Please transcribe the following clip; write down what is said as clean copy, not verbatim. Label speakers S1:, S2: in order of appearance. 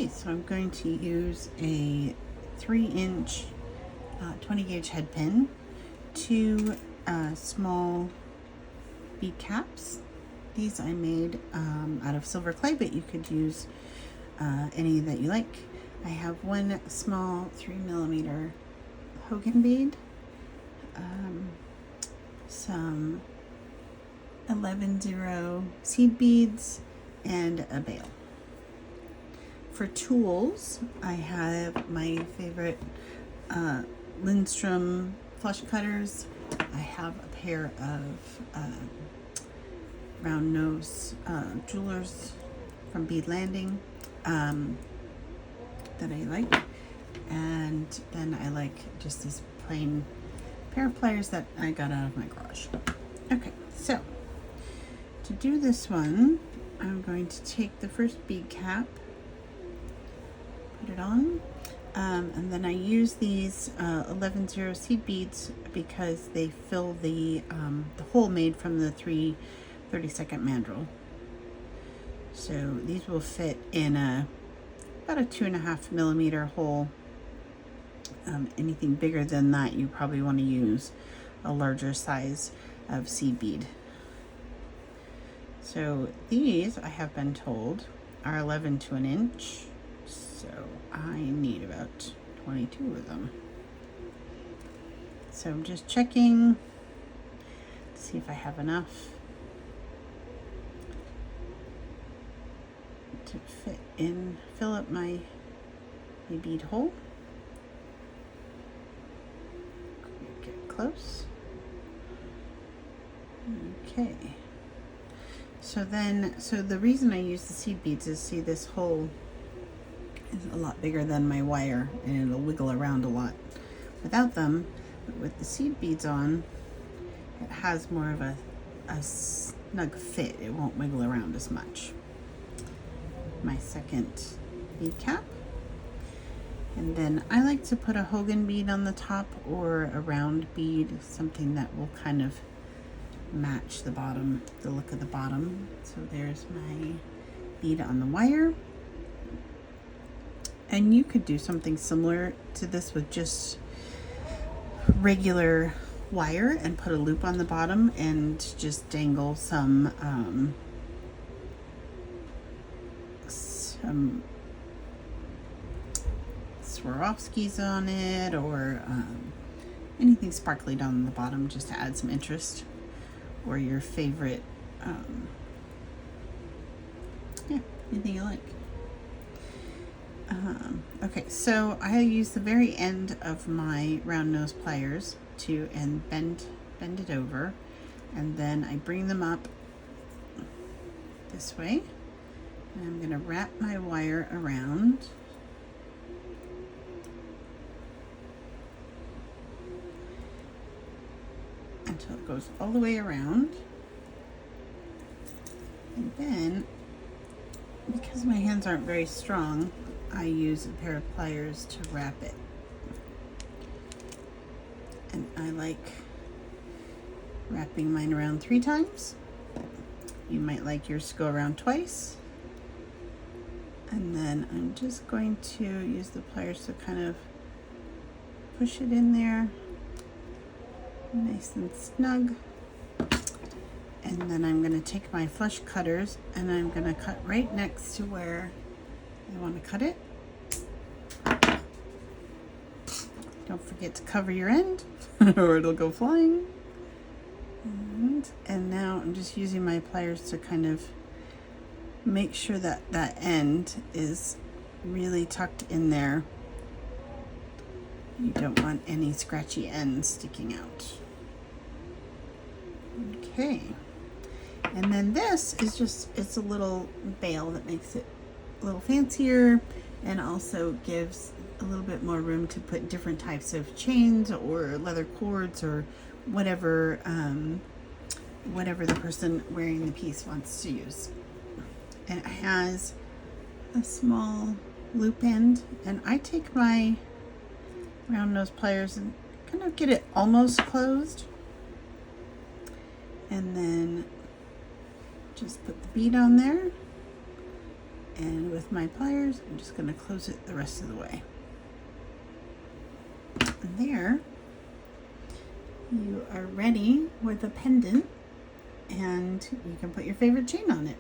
S1: Okay, so I'm going to use a 3-inch 20 gauge head pin, two small bead caps. These I made out of silver clay, but you could use any that you like. I have one small 3mm Hogan bead, some 11-0 seed beads, and a bail. For tools, I have my favorite Lindstrom flush cutters. I have a pair of round nose jewelers from Bead Landing that I like, and then I like just this plain pair of pliers that I got out of my garage. Okay, so to do this one, I'm going to take the first bead cap, put it on, and then I use these 11-0 seed beads because they fill the hole made from the 3 32nd mandrel. So these will fit in about a 2.5mm hole. Anything bigger than that, you probably want to use a larger size of seed bead. So these, I have been told, are 11 to an inch. So I need about 22 of them. So I'm just checking to see if I have enough to fit in, fill up my bead hole. Get close. Okay. So the reason I use the seed beads is, see, this hole is a lot bigger than my wire and it'll wiggle around a lot without them. But with the seed beads on, it has more of a snug fit. It won't wiggle around as much. My second bead cap, and then I like to put a Hogan bead on the top or a round bead, something that will kind of match the bottom, the look of the bottom. So there's my bead on the wire, and you could do something similar to this with just regular wire and put a loop on the bottom and just dangle some Swarovskis on it, or anything sparkly down the bottom just to add some interest, or your favorite anything you like. Okay, so I use the very end of my round nose pliers to bend it over, and then I bring them up this way, and I'm going to wrap my wire around until it goes all the way around, and then, because my hands aren't very strong, I use a pair of pliers to wrap it. And I like wrapping mine around 3 times. You might like yours to go around twice. And then I'm just going to use the pliers to kind of push it in there, nice and snug. And then I'm going to take my flush cutters and I'm going to cut right next to where I want to cut it. Don't forget to cover your end or it'll go flying. And now I'm just using my pliers to kind of make sure that that end is really tucked in there. You don't want any scratchy ends sticking out. Okay. And then this is just, it's a little bail that makes it a little fancier and also gives a little bit more room to put different types of chains or leather cords or whatever whatever the person wearing the piece wants to use. And it has a small loop end, and I take my round nose pliers and kind of get it almost closed, and then just put the bead on there And with my pliers, I'm just going to close it the rest of the way. And there, you are ready with a pendant, and you can put your favorite chain on it.